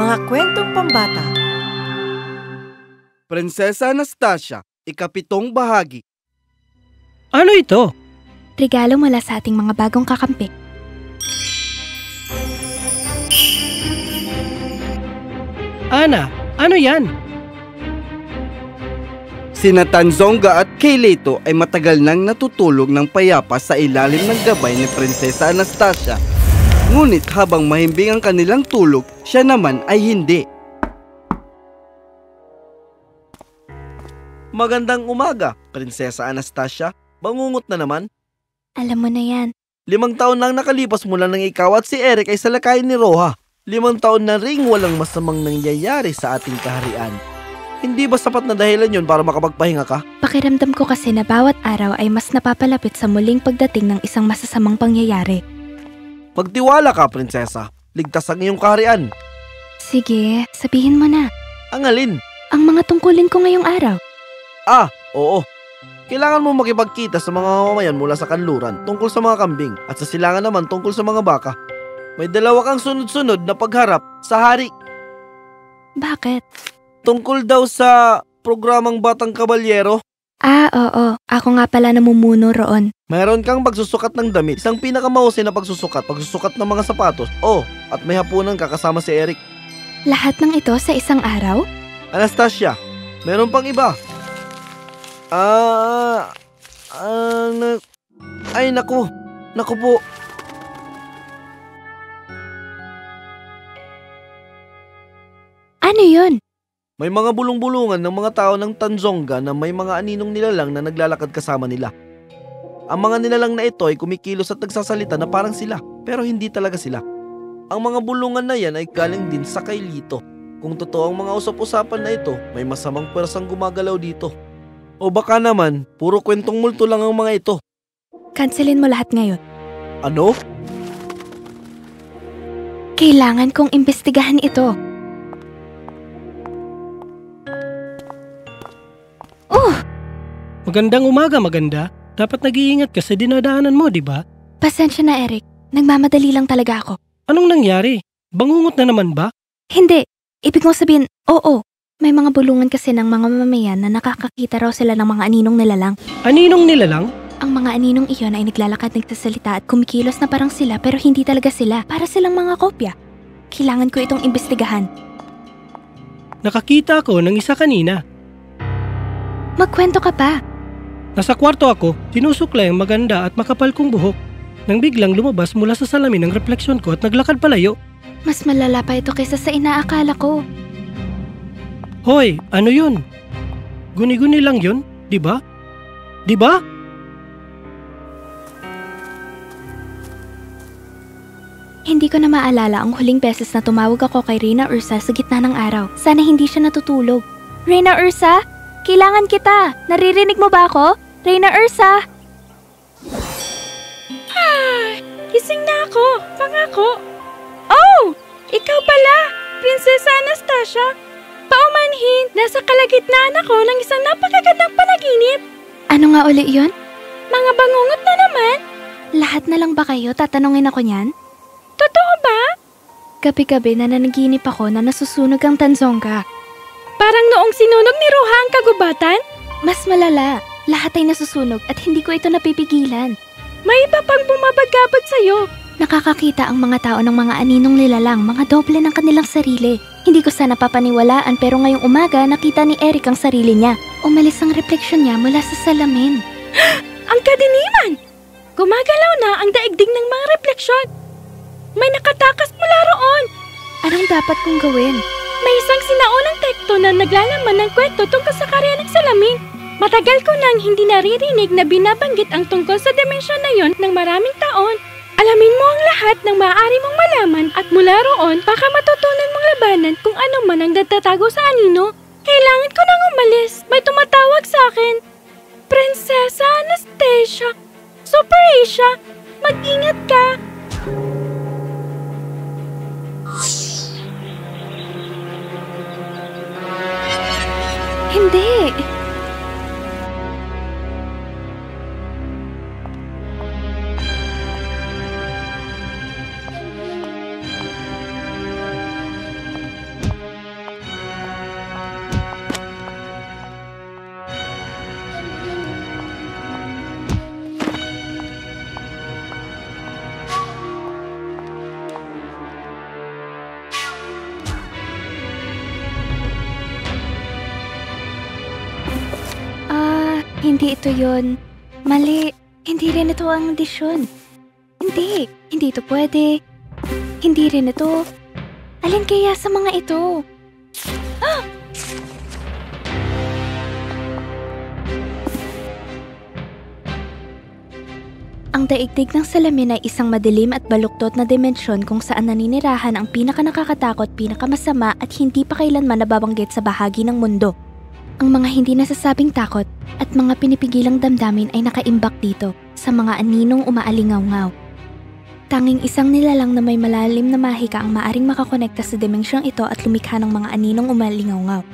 Mga kwentong pambata. Prinsesa Anastasia, ika-7 bahagi. Ano ito? Regalo mula sa ating mga bagong kakampi. Ana, ano yan? Sina Tanzonga at Kayleto ay matagal nang natutulog ng payapa sa ilalim ng gabay ni Prinsesa Anastasia. Ngunit habang mahimbing ang kanilang tulog, siya naman ay hindi. Magandang umaga, Prinsesa Anastasia. Bangungot na naman. Alam mo na yan. 5 taon nang nakalipas mula nang ikaw at si Eric ay salakayin ni Roha. 5 taon na ring walang masamang nangyayari sa ating kaharian. Hindi ba sapat na dahilan yun para makapagpahinga ka? Pakiramdam ko kasi na bawat araw ay mas napapalapit sa muling pagdating ng isang masasamang pangyayari. Magtiwala ka, Prinsesa. Ligtas ang iyong kaharian. Sige, sabihin mo na. Ang alin? Ang mga tungkulin ko ngayong araw. Oo. Kailangan mo makipagkita sa mga mamamayan mula sa kanluran tungkol sa mga kambing at sa silangan naman tungkol sa mga baka. May 2 kang sunod-sunod na pagharap sa hari. Bakit? Tungkol daw sa programang Batang Kabalyero. Oo. Ako nga pala namumuno roon. Mayroon kang pagsusukat ng damit, isang pinakamahusay na pagsusukat ng mga sapatos. At may hapunan ka kasama si Eric. Lahat ng ito sa isang araw? Anastasia, meron pang iba. Naku po. Ano yun? May mga bulong-bulungan ng mga tao ng Tanzonga na may mga aninong nilalang na naglalakad kasama nila. Ang mga nilalang na ito ay kumikilos at nagsasalita na parang sila, pero hindi talaga sila. Ang mga bulungan na yan ay galing din sa Kayleto. Kung totoo ang mga usap-usapan na ito, may masamang pwersang gumagalaw dito. O baka naman, puro kwentong multo lang ang mga ito. Cancelin mo lahat ngayon. Ano? Kailangan kong imbestigahan ito. Magandang umaga, maganda. Dapat nag-iingat ka sa dinadaanan mo, di ba? Pasensya na, Eric. Nagmamadali lang talaga ako. Anong nangyari? Bangungot na naman ba? Hindi. Ibig mo sabihin, oo. May mga bulungan kasi ng mga mamamayan na nakakakita raw sila ng mga aninong nilalang. Aninong nilalang? Ang mga aninong iyon ay naglalakad, nagsasalita at kumikilos na parang sila pero hindi talaga sila. Para silang mga kopya. Kailangan ko itong imbestigahan. Nakakita ako ng isa kanina. Magkwento ka pa. Nasa kwarto ako, sinusuklay ang maganda at makapal kong buhok. Nang biglang lumabas mula sa salamin ang refleksyon ko at naglakad palayo. Mas malala pa ito kaysa sa inaakala ko. Hoy, ano yun? Guni-guni lang yun, di ba? Di ba? Hindi ko na maalala ang huling beses na tumawag ako kay Reyna Ursa sa gitna ng araw. Sana hindi siya natutulog. Reyna Ursa? Kailangan kita! Naririnig mo ba ako? Reyna Ursa! Gising na ako! Pangako! Oh! Ikaw pala! Prinsesa Anastasia! Paumanhin! Nasa kalagitnaan ako ng isang napakagandang panaginip! Ano nga uli yun? Mga bangungot na naman! Lahat na lang ba kayo? Tatanungin ako niyan? Totoo ba? Gabi-gabi nananaginip ako na nasusunog ang Tanzonga. Parang noong sinunog ni Roha ang kagubatan? Mas malala. Lahat ay nasusunog at hindi ko ito napipigilan. May iba pang bumabagabag sa'yo. Nakakakita ang mga tao ng mga aninong nilalang, mga doble ng kanilang sarili. Hindi ko sana papaniwalaan pero ngayong umaga nakita ni Eric ang sarili niya. Umalis ang refleksyon niya mula sa salamin. Ang kadiliman! Gumagalaw na ang daigdig ng mga refleksyon. May nakatakas mula roon. Anong dapat kong gawin? May isang sinaunang teksto na naglalaman ng kwento tungkol sa karya ng salamin. Matagal ko nang hindi naririnig na binabanggit ang tungkol sa dimensyon na yon ng maraming taon. Alamin mo ang lahat ng maaari mong malaman at mula roon baka matutunan mong labanan kung ano man ang nagtatago sa anino. Kailangan ko nang umalis. May tumatawag sa akin. Prinsesa Anastasia. Super Asia. Mag-ingat ka. Hindi. Hindi ito yun. Mali. Hindi rin ito ang desisyon. Hindi ito pwede. Hindi rin ito. Alin kaya sa mga ito? Ang daigdig ng salamin ay isang madilim at baluktot na dimensyon kung saan naninirahan ang pinakanakakatakot, pinakamasama at hindi pa kailanman nababanggit sa bahagi ng mundo. Ang mga hindi nasasabing takot at mga pinipigilang damdamin ay nakaimbak dito sa mga aninong umaalingaw-ngaw. Tanging isang nilalang na may malalim na mahika ang maaring makakonekta sa dimensyong ito at lumikha ng mga aninong umalingaw-ngaw.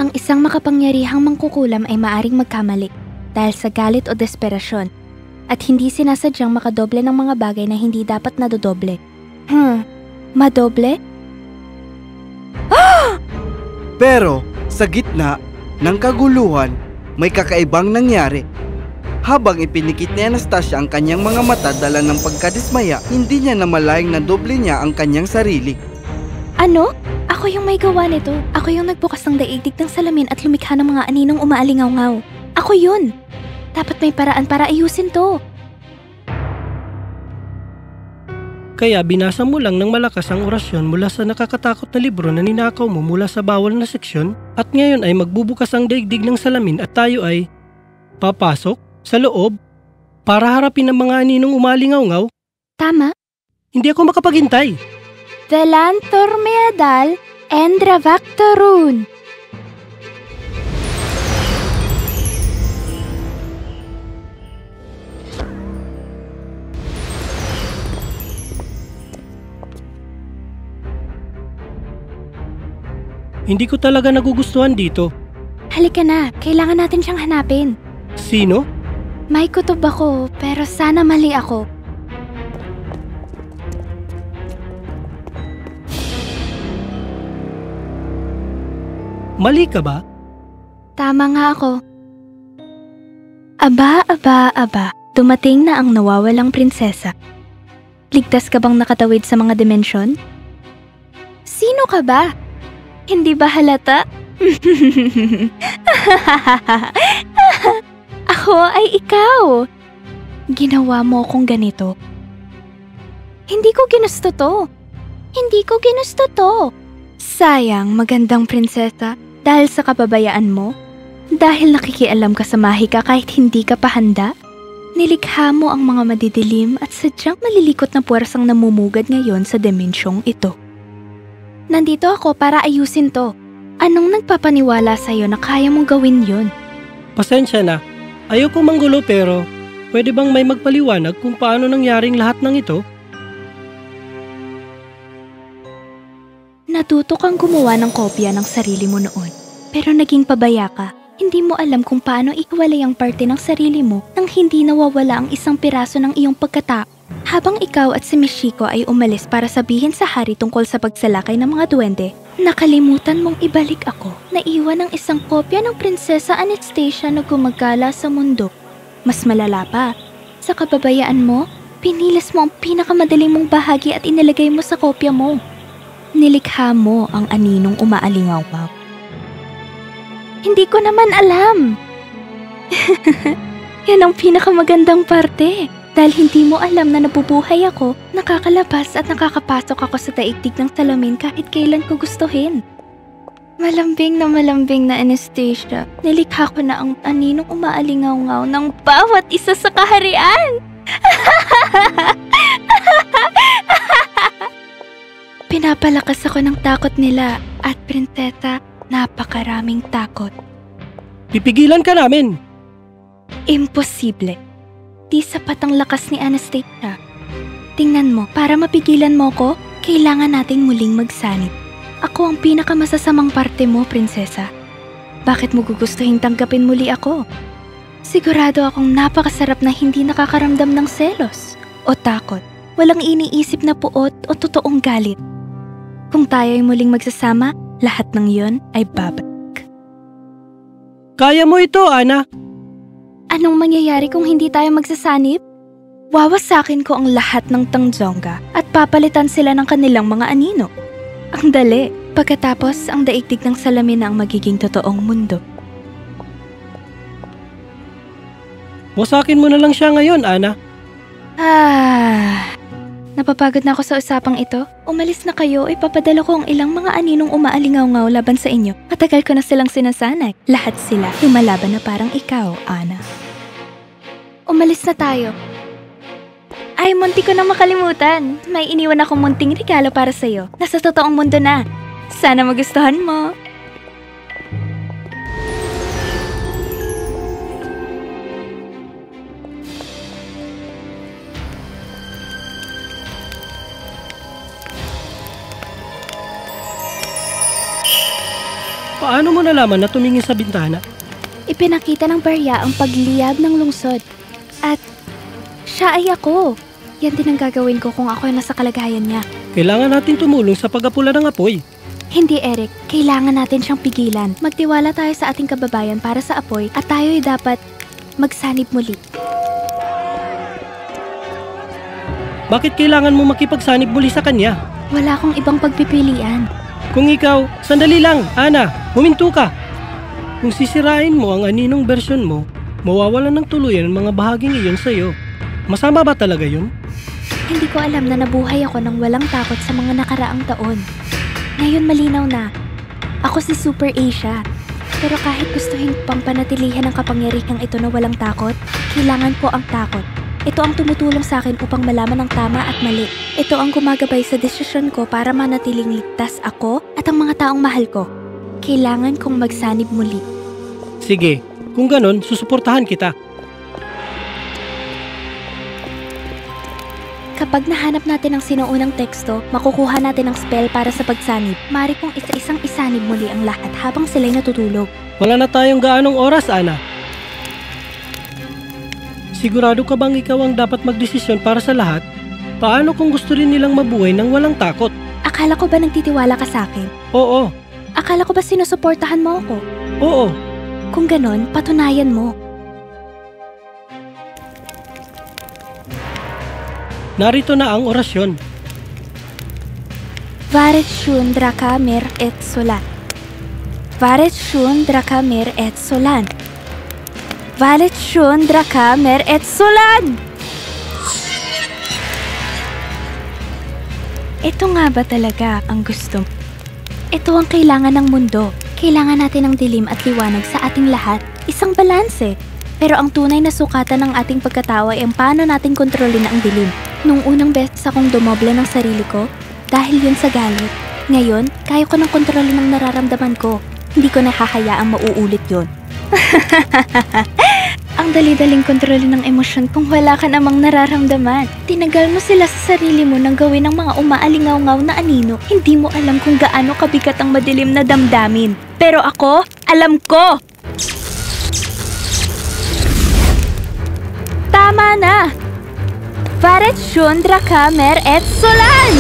Ang isang makapangyarihang mangkukulam ay maaring magkamali dahil sa galit o desperasyon at hindi sinasadyang makadoble ng mga bagay na hindi dapat nadodoble. Madoble? Pero sa gitna ng kaguluhan, may kakaibang nangyari. Habang ipinikit ni Anastasia ang kanyang mga mata dala ng pagkadismaya, hindi niya namalayang na doble niya ang kanyang sarili. Ano? Ako yung may gawa nito. Ako yung nagbukas ng daigdig ng salamin at lumikha ng mga aninong umaalingaw-ngaw. Ako yun! Dapat may paraan para ayusin to. Kaya binasa mo lang ng malakas ang orasyon mula sa nakakatakot na libro na ninakaw mo mula sa bawal na seksyon at ngayon ay magbubukas ang daigdig ng salamin at tayo ay papasok sa loob para harapin ang mga aninong umalingaw-ngaw. Tama? Hindi ako makapaghintay. Velantor meadal endravactorun. Hindi ko talaga nagugustuhan dito. Halika na, kailangan natin siyang hanapin. Sino? May kutob ako, pero sana mali ako. Mali ka ba? Tama nga ako. Aba. Dumating na ang nawawalang prinsesa. Ligtas ka bang nakatawid sa mga dimensyon? Sino ka ba? Hindi ba halata? Ako ay ikaw. Ginawa mo akong ganito. Hindi ko ginusto to. Sayang, magandang prinsesa. Dahil sa kapabayaan mo? Dahil nakikialam ka sa mahika kahit hindi ka pa handa? Nilikha mo ang mga madidilim at sadyang malilikot na puwersang namumugad ngayon sa dimensyong ito. Nandito ako para ayusin to. Anong nagpapaniwala sa'yo na kaya mong gawin yun? Pasensya na. Ayoko manggulo pero pwede bang may magpaliwanag kung paano nangyaring lahat ng ito? Natuto kang gumawa ng kopya ng sarili mo noon. Pero naging pabaya ka. Hindi mo alam kung paano ihiwalay ang parte ng sarili mo nang hindi nawawala ang isang piraso ng iyong pagkatao. Habang ikaw at si Michiko ay umalis para sabihin sa hari tungkol sa pagsalakay ng mga duwende, nakalimutan mong ibalik ako. Naiwan ang isang kopya ng Prinsesa Anastasia na gumagala sa mundo. Mas malala pa, sa kababayaan mo, pinilas mo ang pinakamadaling mong bahagi at inilagay mo sa kopya mo. Nilikha mo ang aninong umaalingaw-ngaw. Hindi ko naman alam. Yan ang pinakamagandang parte. Dahil hindi mo alam na nabubuhay ako, nakakalabas at nakakapasok ako sa daigdig ng salamin kahit kailan ko gustuhin. Malambing na Anastasia, nilikha ko na ang aninong umaalingaw-ngaw ng bawat isa sa kaharian. Pinapalakas ako ng takot nila at prinsesa, napakaraming takot. Pipigilan ka namin! Imposible. Di sapat ang lakas ni Anastasia. Tingnan mo, para mapigilan mo ko, kailangan nating muling magsanib. Ako ang pinakamasasamang parte mo, prinsesa. Bakit mo gugustuhin tanggapin muli ako? Sigurado akong napakasarap na hindi nakakaramdam ng selos o takot. Walang iniisip na puot o totoong galit. Kung tayo ay muling magsasama, lahat ng yon ay babalik. Kaya mo ito, Ana! Anong mangyayari kung hindi tayo magsasanib? Wawasakin ko ang lahat ng Tanzonga at papalitan sila ng kanilang mga anino. Ang dali. Pagkatapos, ang daigdig ng salamin na ang magiging totoong mundo. Wasakin mo na lang siya ngayon, Ana. Napapagod na ako sa usapang ito. Umalis na kayo, ipapadala ko ang ilang mga aninong umaalingaw-ngaw laban sa inyo. Matagal ko na silang sinasanay. Lahat sila lumalaban na parang ikaw, Ana. Umalis na tayo. Ay, munti ko na makalimutan. May iniwan akong munting regalo para sa'yo. Nasa totoong mundo na. Sana magustuhan mo. Paano mo nalaman na tumingin sa bintana? Ipinakita ng barya ang pagliyab ng lungsod. At siya ay ako. Yan din ang gagawin ko kung ako ay nasa kalagayan niya. Kailangan natin tumulong sa pag-apula ng apoy. Hindi, Eric. Kailangan natin siyang pigilan. Magtiwala tayo sa ating kababayan para sa apoy at tayo ay dapat magsanib muli. Bakit kailangan mo makipagsanib muli sa kanya? Wala akong ibang pagpipilian. Kung ikaw, sandali lang, Ana, huminto ka. Kung sisirain mo ang aninong bersyon mo, mawawalan ng tuluyan ang mga bahaging iyon sa'yo. Masama ba talaga yun? Hindi ko alam na nabuhay ako ng walang takot sa mga nakaraang taon. Ngayon malinaw na. Ako si Super Asia. Pero kahit gustuhin pang panatilihan ang kapangyarihang ito na walang takot, kailangan ko ang takot. Ito ang tumutulong sa akin upang malaman ang tama at mali. Ito ang gumagabay sa desisyon ko para manatiling ligtas ako at ang mga taong mahal ko. Kailangan kong magsanib muli. Sige, kung ganon, susuportahan kita. Kapag nahanap natin ang sinuunang teksto, makukuha natin ang spell para sa pagsanib. Mari kong isa-isang isanib muli ang lahat habang sila'y natutulog. Wala na tayong gaanong oras, Ana. Sigurado ka bang ikaw ang dapat magdesisyon para sa lahat? Paano kung gusto rin nilang mabuhay ng walang takot? Akala ko ba nagtitiwala ka sa akin? Oo, Akala ko ba sinusuportahan mo ako? oo. Kung ganon, patunayan mo. Narito na ang orasyon. Varet shun drakamer et solan. Varet shun drakamer et solan. Valet shun drakamer et solan! Ito nga ba talaga ang gusto? Ito ang kailangan ng mundo. Kailangan natin ng dilim at liwanag sa ating lahat. Isang balanse. Pero ang tunay na sukatan ng ating pagkatao ay ang paano natin kontrolin ang dilim. Nung unang beses akong dumoble ng sarili ko, dahil yun sa galit. Ngayon, kaya ko nang kontrolin ang nararamdaman ko. Hindi ko nahahayaang mauulit yun. Ang dali-daling kontrolin ng emosyon kung wala ka namang nararamdaman. Tinagal mo sila sa sarili mo nang gawin ng mga umaalingaw-ngaw na anino. Hindi mo alam kung gaano kabigat ang madilim na damdamin. Pero ako, alam ko! Tama na! Varet shun drakamer et solan!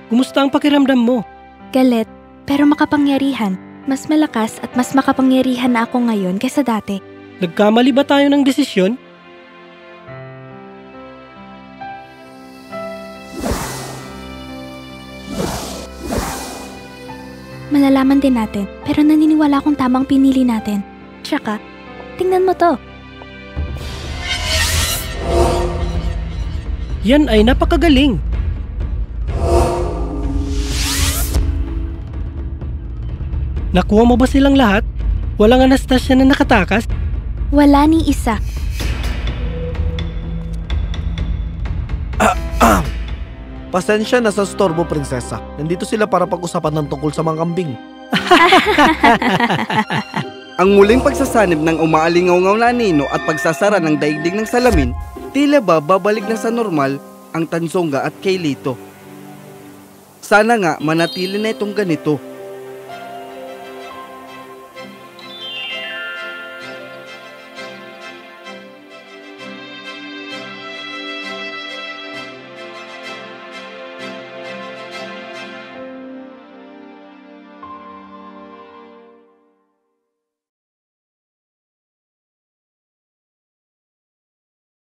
Kumusta ang pakiramdam mo? Galit, pero makapangyarihan. Mas malakas at mas makapangyarihan na ako ngayon kaysa dati. Nagkamali ba tayo ng desisyon? Malalaman din natin, pero naniniwala akong tamang pinili natin. Tsaka, tingnan mo to. Yan ay napakagaling. Nakuha mo ba silang lahat? Walang Anastasia na nakatakas? Wala ni isa. Pasensya na sa storbo, prinsesa. Nandito sila para pag-usapan ng tungkol sa mga kambing. Ang muling pagsasanib ng umaalingaw-ngaw na anino at pagsasara ng daigdig ng salamin, tila ba babalik na sa normal ang Tanzonga at kay Lito. Sana nga manatili na itong ganito.